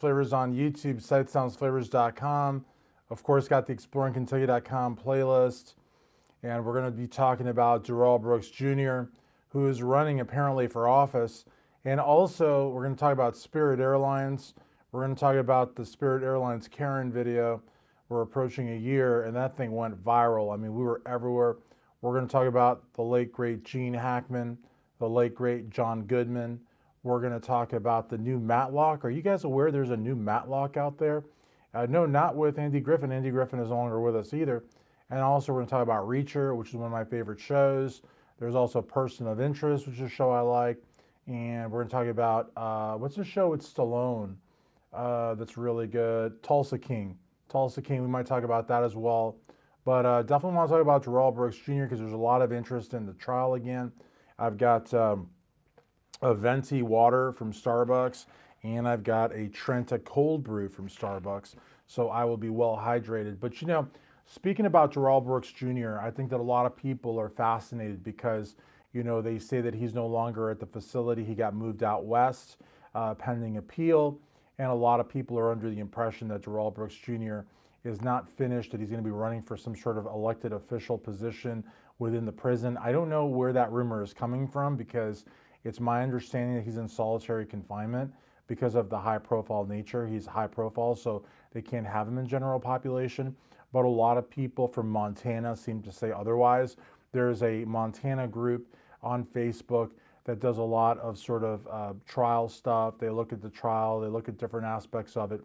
Flavors on YouTube, sightsoundsflavors.com. Of course, got the exploringkentucky.com playlist. And we're going to be talking about Darrell Brooks Jr., who is running apparently for office. And also, we're going to talk about Spirit Airlines. We're going to talk about the Spirit Airlines Karen video. We're approaching a year, and that thing went viral. I mean, we were everywhere. We're going to talk about the late, great Gene Hackman, the late, great John Goodman. We're going to talk about the new Matlock. Are you guys aware there's a new Matlock out there? No, not with Andy Griffin. Andy Griffin is no longer with us either. And also, we're going to talk about Reacher, which is one of my favorite shows. There's also Person of Interest, which is a show I like. And we're going to talk about, what's the show with Stallone that's really good? Tulsa King. Tulsa King, we might talk about that as well. But definitely want to talk about Darrell Brooks Jr. because there's a lot of interest in the trial again. I've got a venti water from Starbucks, and I've got a Trenta cold brew from Starbucks. So I will be well hydrated. But you know, speaking about Darrell Brooks Jr., I think that a lot of people are fascinated because, you know, they say that he's no longer at the facility. He got moved out west pending appeal. And a lot of people are under the impression that Darrell Brooks Jr. is not finished, that he's going to be running for some sort of elected official position within the prison. I don't know where that rumor is coming from because it's my understanding that he's in solitary confinement because of the high profile nature. He's high profile, so they can't have him in general population. But a lot of people from Montana seem to say otherwise. There's a Montana group on Facebook that does a lot of sort of trial stuff. They look at the trial, they look at different aspects of it,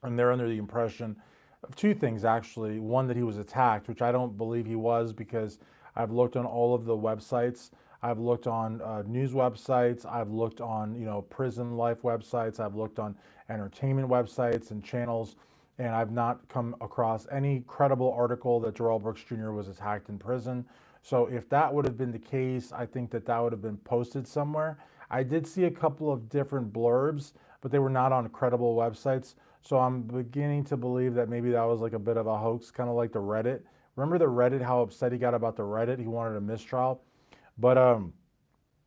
and they're under the impression of two things actually. One, that he was attacked, which I don't believe he was because I've looked on all of the websites. I've looked on news websites. I've looked on, you know, prison life websites. I've looked on entertainment websites and channels, and I've not come across any credible article that Darrell Brooks Jr. was attacked in prison. So if that would have been the case, I think that that would have been posted somewhere. I did see a couple of different blurbs, but they were not on credible websites. So I'm beginning to believe that maybe that was like a bit of a hoax, kind of like the Reddit. Remember the Reddit, how upset he got about the Reddit? He wanted a mistrial. But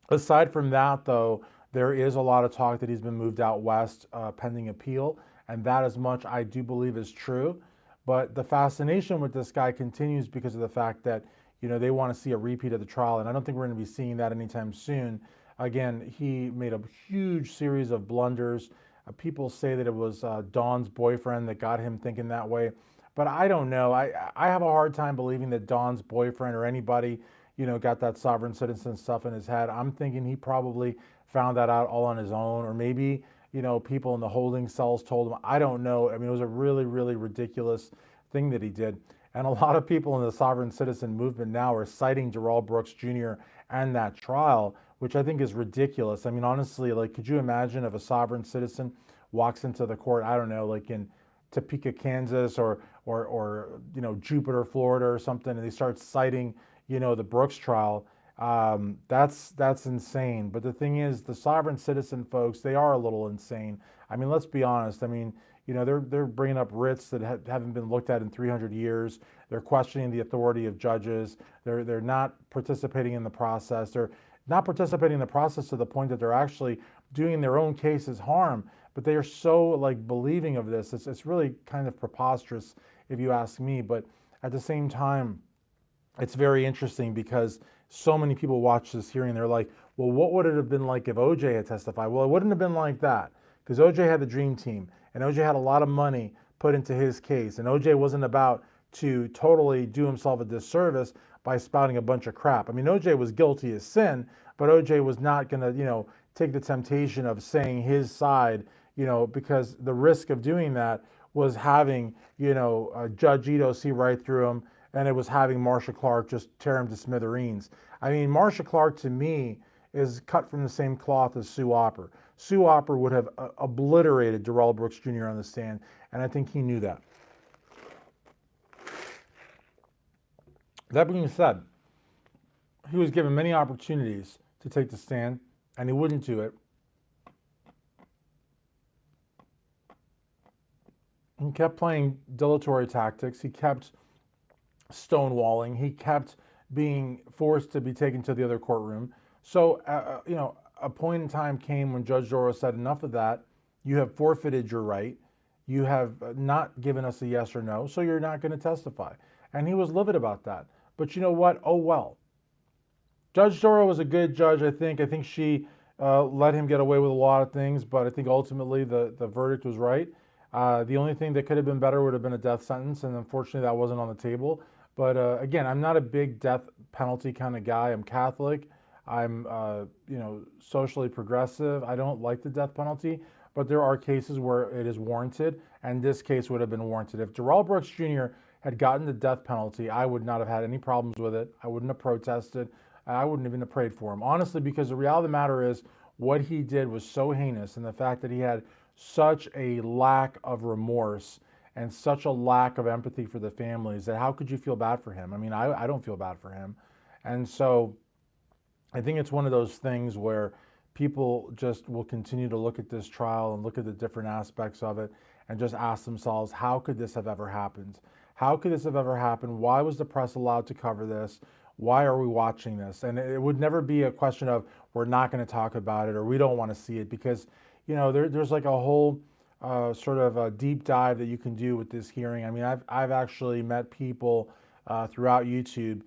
aside from that, though, there is a lot of talk that he's been moved out west pending appeal. And that as much I do believe is true. But the fascination with this guy continues because of the fact that, you know, they want to see a repeat of the trial. And I don't think we're going to be seeing that anytime soon. Again, he made a huge series of blunders. People say that it was Dawn's boyfriend that got him thinking that way. But I don't know. I have a hard time believing that Dawn's boyfriend or anybody, you know, got that sovereign citizen stuff in his head. I'm thinking he probably found that out all on his own, or maybe, you know, people in the holding cells told him. I don't know. I mean, it was a really, really ridiculous thing that he did. And a lot of people in the sovereign citizen movement now are citing Darrell Brooks Jr. and that trial, which I think is ridiculous. I mean, honestly, like, could you imagine if a sovereign citizen walks into the court, I don't know, like in Topeka, Kansas, or you know, Jupiter, Florida, or something, and they start citing, you know, the Brooks trial? That's insane. But the thing is, the sovereign citizen folks, they are a little insane. I mean, let's be honest. I mean, you know, they're bringing up writs that haven't been looked at in 300 years. They're questioning the authority of judges. They're not participating in the process. They're not participating in the process to the point that they're actually doing their own cases harm. But they are so like believing of this. It's really kind of preposterous if you ask me. But at the same time, it's very interesting because so many people watch this hearing. They're like, well, what would it have been like if OJ had testified? Well, it wouldn't have been like that because OJ had the dream team and OJ had a lot of money put into his case. And OJ wasn't about to totally do himself a disservice by spouting a bunch of crap. I mean, OJ was guilty as sin, but OJ was not going to, you know, take the temptation of saying his side, you know, because the risk of doing that was having, you know, Judge Ito see right through him, and it was having Marcia Clark just tear him to smithereens. I mean, Marcia Clark, to me, is cut from the same cloth as Sue Opper. Sue Opper would have obliterated Darrell Brooks Jr. on the stand, and I think he knew that. That being said, he was given many opportunities to take the stand, and he wouldn't do it. He kept playing dilatory tactics. He kept stonewalling. He kept being forced to be taken to the other courtroom. So, you know, a point in time came when Judge Darrell said enough of that, You have forfeited your right. You have not given us a yes or no, so you're not going to testify. And he was livid about that. But you know what? Oh well. Judge Darrell was a good judge, I think. I think she let him get away with a lot of things, but I think ultimately the verdict was right. The only thing that could have been better would have been a death sentence, and unfortunately that wasn't on the table. But again, I'm not a big death penalty kind of guy. I'm Catholic. I'm socially progressive. I don't like the death penalty, but there are cases where it is warranted, and this case would have been warranted. If Darrell Brooks Jr. had gotten the death penalty, I would not have had any problems with it. I wouldn't have protested. I wouldn't even have prayed for him. Honestly, because the reality of the matter is what he did was so heinous, and the fact that he had such a lack of remorse and such a lack of empathy for the families, that how could you feel bad for him? I mean, I don't feel bad for him. And so I think it's one of those things where people just will continue to look at this trial and look at the different aspects of it and just ask themselves, how could this have ever happened? How could this have ever happened? Why was the press allowed to cover this? Why are we watching this? And it would never be a question of we're not going to talk about it or we don't want to see it, because there's like a whole sort of a deep dive that you can do with this hearing. I mean, I've actually met people throughout YouTube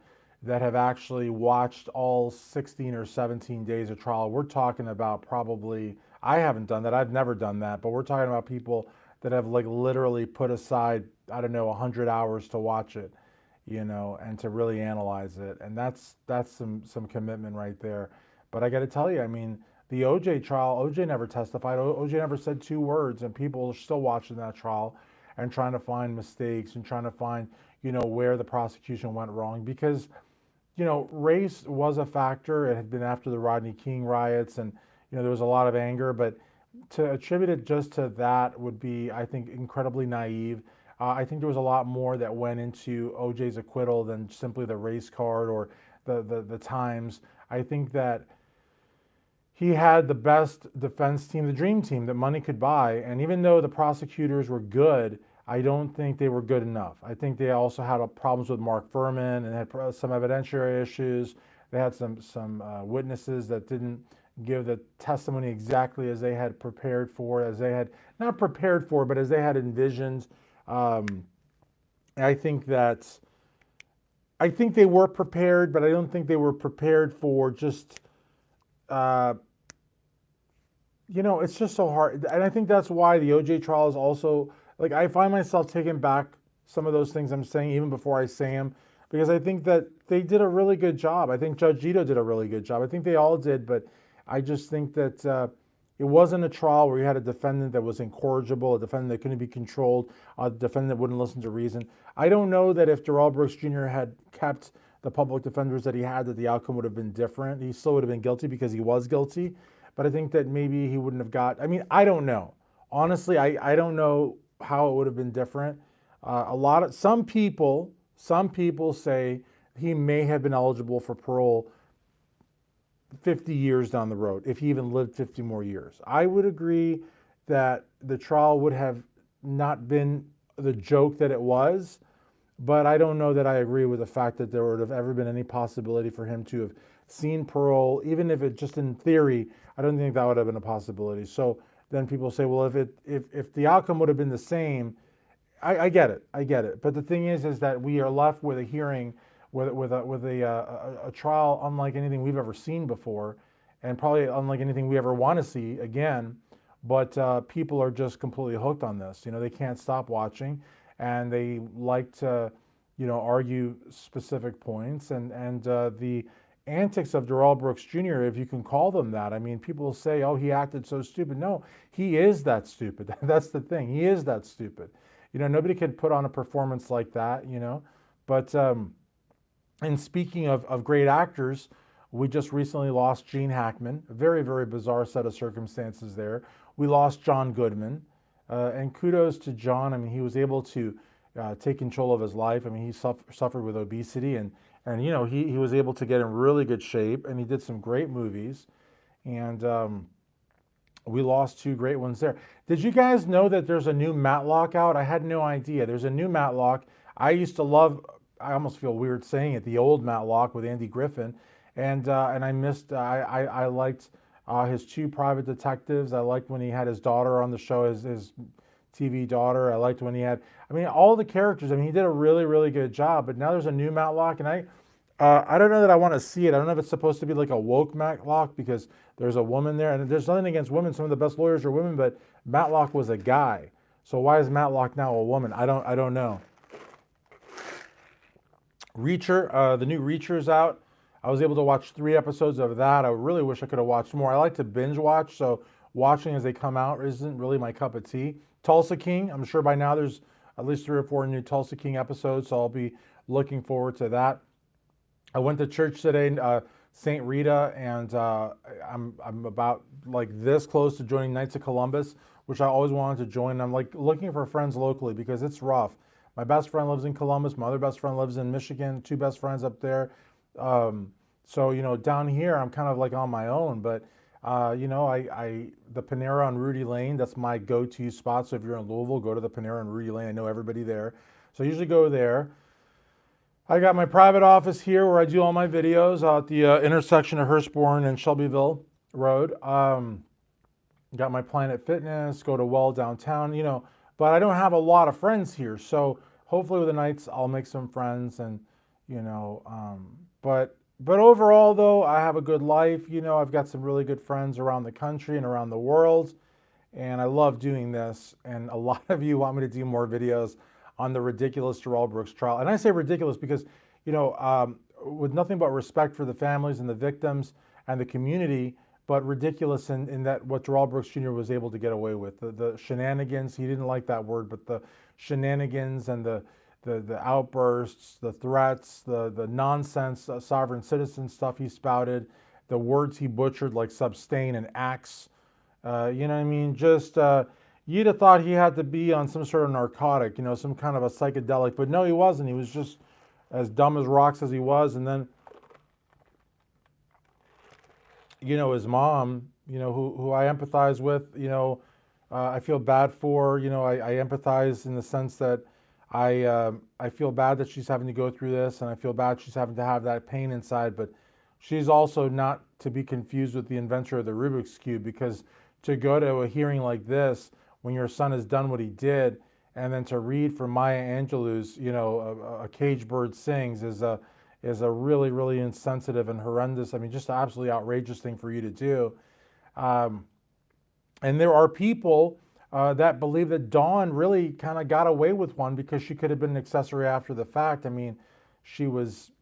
that have actually watched all 16 or 17 days of trial. We're talking about probably, I haven't done that, I've never done that, but we're talking about people that have like literally put aside, I don't know, 100 hours to watch it, and to really analyze it. And that's some commitment right there. But I got to tell you, I mean, the OJ trial, OJ never testified. OJ never said two words, and people are still watching that trial and trying to find mistakes and trying to find, where the prosecution went wrong, because race was a factor. It had been after the Rodney King riots, and there was a lot of anger. But to attribute it just to that would be, I think, incredibly naive. I think there was a lot more that went into OJ's acquittal than simply the race card or the times. I think that he had the best defense team, the dream team that money could buy. And even though the prosecutors were good, I don't think they were good enough. I think they also had problems with Mark Furman and had some evidentiary issues. They had some witnesses that didn't give the testimony exactly as they had prepared for, as they had not prepared for, but as they had envisioned. I think they were prepared, but I don't think they were prepared for just, it's just so hard. And I think that's why the OJ trial is also, like, I find myself taking back some of those things I'm saying even before I say them, because I think that they did a really good job. I think Judge Ito did a really good job. I think they all did, but I just think that it wasn't a trial where you had a defendant that was incorrigible, a defendant that couldn't be controlled, a defendant that wouldn't listen to reason. I don't know that if Darrell Brooks Jr. had kept the public defenders that he had, that the outcome would have been different. He still would have been guilty because he was guilty, but I think that maybe he wouldn't have I don't know. Honestly, I don't know how it would have been different. Some people say he may have been eligible for parole 50 years down the road, if he even lived 50 more years. I would agree that the trial would have not been the joke that it was, but I don't know that I agree with the fact that there would have ever been any possibility for him to have seen parole, even if it just in theory. I don't think that would have been a possibility. So then people say, well, if the outcome would have been the same, I get it. But the thing is that we are left with a hearing, with a trial unlike anything we've ever seen before, and probably unlike anything we ever want to see again. But people are just completely hooked on this. They can't stop watching, and they like to, argue specific points. And the antics of Darrell Brooks Jr., if you can call them that. I mean, people say, oh, he acted so stupid. No, he is that stupid. That's the thing. He is that stupid. Nobody can put on a performance like that, But and speaking of great actors, we just recently lost Gene Hackman. A very, very bizarre set of circumstances there. We lost John Goodman. And kudos to John. I mean, he was able to take control of his life. I mean, he suffered with obesity, and he was able to get in really good shape, and he did some great movies. And we lost two great ones there. Did you guys know that there's a new Matlock out? I had no idea. There's a new Matlock. I used to love, I almost feel weird saying it, the old Matlock with Andy Griffin. And I liked His two private detectives. I liked when he had his daughter on the show, his TV daughter. I liked when he had, I mean, all the characters. I mean, he did a really, really good job. But now there's a new Matlock, and I don't know that I want to see it. I don't know if it's supposed to be like a woke Matlock because there's a woman there, and there's nothing against women. Some of the best lawyers are women, but Matlock was a guy. So why is Matlock now a woman? I don't know. Reacher, the new Reacher's out. I was able to watch 3 episodes of that. I really wish I could have watched more. I like to binge watch, so watching as they come out isn't really my cup of tea. Tulsa King, I'm sure by now there's at least 3 or 4 new Tulsa King episodes, so I'll be looking forward to that. I went to church today, St. Rita, and I'm about like this close to joining Knights of Columbus, which I always wanted to join. I'm like looking for friends locally because it's rough. My best friend lives in Columbus. My other best friend lives in Michigan. 2 best friends up there. So, you know, down here, I'm kind of like on my own, but, you know, the Panera on Rudy Lane, that's my go-to spot. So if you're in Louisville, go to the Panera on Rudy Lane. I know everybody there. So I usually go there. I got my private office here where I do all my videos at the intersection of Hurstbourne and Shelbyville Road. Got my Planet Fitness, go to Well downtown, you know, but I don't have a lot of friends here. So hopefully with the Knights, I'll make some friends and, you know, but overall though, I have a good life. You know, I've got some really good friends around the country and around the world. And I love doing this. And a lot of you want me to do more videos on the ridiculous Darrell Brooks trial. And I say ridiculous because, you know, with nothing but respect for the families and the victims and the community, but ridiculous in that what Darrell Brooks Jr. was able to get away with. The shenanigans, he didn't like that word, but the shenanigans and the outbursts, the threats, the nonsense, sovereign citizen stuff he spouted, the words he butchered like sustain and axe. You know what I mean? Just, you'd have thought he had to be on some sort of narcotic, you know, some kind of a psychedelic, but no, he wasn't. He was just as dumb as rocks as he was. And then, you know, his mom, you know, who I empathize with, you know, I feel bad for, you know, I empathize in the sense that I feel bad that she's having to go through this, and I feel bad she's having to have that pain inside, but she's also not to be confused with the inventor of the Rubik's Cube, because to go to a hearing like this when your son has done what he did, and then to read from Maya Angelou's, you know, a caged bird sings is a really, really insensitive and horrendous, I mean, just an absolutely outrageous thing for you to do. And there are people that believe that Dawn really kind of got away with one because she could have been an accessory after the fact. I mean, she was,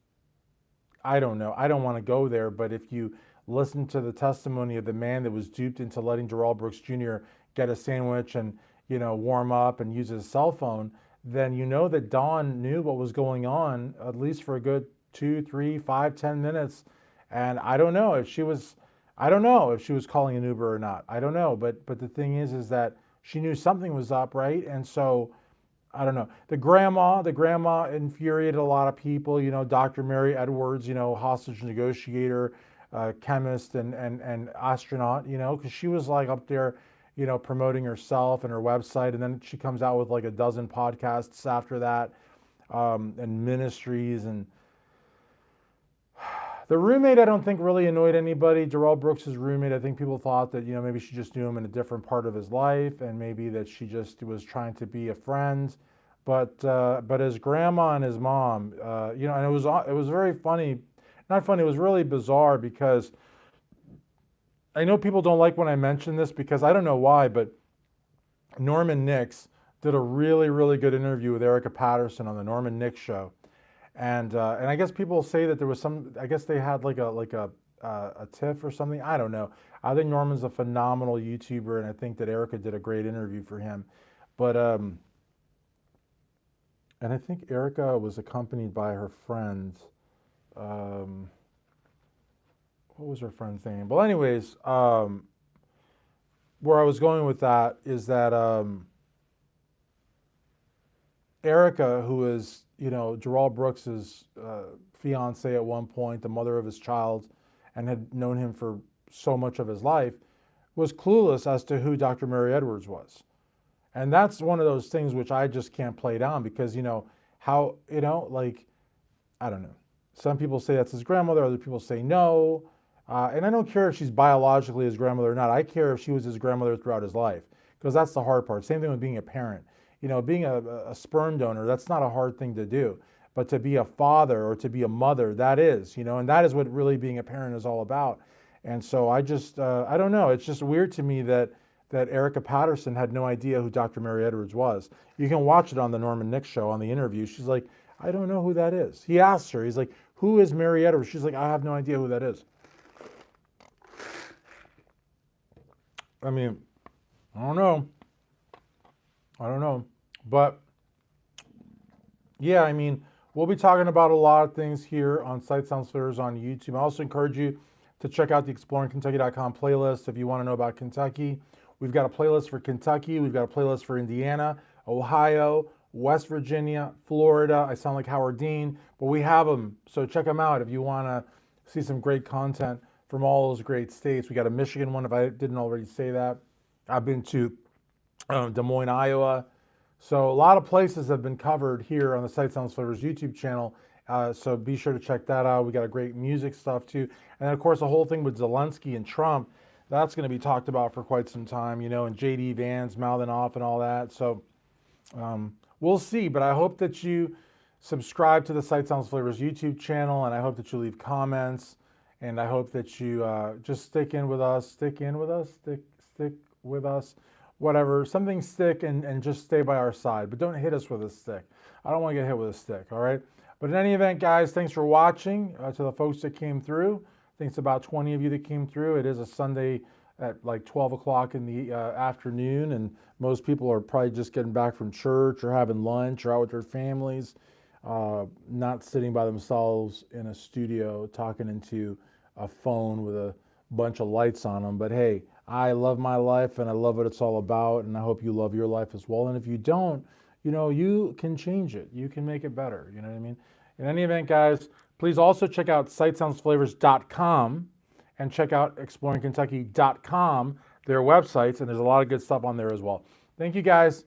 I don't know, I don't want to go there, but if you listen to the testimony of the man that was duped into letting Darrell Brooks Jr. get a sandwich and, you know, warm up and use his cell phone, then you know that Dawn knew what was going on, at least for a good 2, 3, 5, 10 minutes. And I don't know if she was calling an Uber or not. I don't know. But the thing is that she knew something was up, right? And so, I don't know. The grandma infuriated a lot of people. You know, Dr. Mary Edwards, you know, hostage negotiator, chemist and astronaut, you know, because she was like up there, you know, promoting herself and her website. And then she comes out with like a dozen podcasts after that, and ministries. And the roommate, I don't think really annoyed anybody. Darrell Brooks' roommate, I think people thought that, you know, maybe she just knew him in a different part of his life, and maybe that she just was trying to be a friend. But his grandma and his mom, you know, and it was very funny, not funny, it was really bizarre, because I know people don't like when I mention this, because I don't know why, but Norman Nix did a really, really good interview with Erica Patterson on the Norman Nix show. And I guess people say that there was some, I guess they had like a tiff or something. I don't know. I think Norman's a phenomenal YouTuber, and I think that Erica did a great interview for him. But and I think Erica was accompanied by her friend. What was her friend's name? Well, anyways, where I was going with that is that Erica, who is, you know, Darrell Brooks's fiance at one point, the mother of his child, and had known him for so much of his life, was clueless as to who Dr. Mary Edwards was. And that's one of those things which I just can't play down, because, you know, how, you know, like, I don't know. Some people say that's his grandmother, other people say no. And I don't care if she's biologically his grandmother or not. I care if she was his grandmother throughout his life, because that's the hard part. Same thing with being a parent. You know, being a sperm donor, that's not a hard thing to do. But to be a father or to be a mother, that is, you know, and that is what really being a parent is all about. And so I just, I don't know. It's just weird to me that Erica Patterson had no idea who Dr. Mary Edwards was. You can watch it on the Norman Nick show on the interview. She's like, I don't know who that is. He asked her, he's like, who is Mary Edwards? She's like, I have no idea who that is. I mean, I don't know. But yeah, I mean, we'll be talking about a lot of things here on Sight Sounds Flavors on YouTube. I also encourage you to check out the exploringkentucky.com playlist if you want to know about Kentucky. We've got a playlist for Kentucky. We've got a playlist for Indiana, Ohio, West Virginia, Florida. I sound like Howard Dean, but we have them. So check them out if you want to see some great content from all those great states. We got a Michigan one, if I didn't already say that. I've been to Des Moines, Iowa. So a lot of places have been covered here on the Sight Sounds Flavors YouTube channel. So be sure to check that out. We got a great music stuff too. And then of course the whole thing with Zelensky and Trump, that's going to be talked about for quite some time, you know, and JD Vance mouthing off and all that. So we'll see, but I hope that you subscribe to the Sight Sounds Flavors YouTube channel, and I hope that you leave comments, and I hope that you just stick with us, whatever, something stick and just stay by our side, but don't hit us with a stick. I don't want to get hit with a stick, all right? But in any event, guys, thanks for watching. To the folks that came through, I think it's about 20 of you that came through. It is a Sunday at like 12 o'clock in the afternoon, and most people are probably just getting back from church or having lunch or out with their families, not sitting by themselves in a studio talking into a phone with a bunch of lights on them. But hey, I love my life and I love what it's all about, and I hope you love your life as well. And if you don't, you know, you can change it. You can make it better. You know what I mean? In any event, guys, please also check out sightsoundsflavors.com and check out exploringkentucky.com, their websites, and there's a lot of good stuff on there as well. Thank you, guys.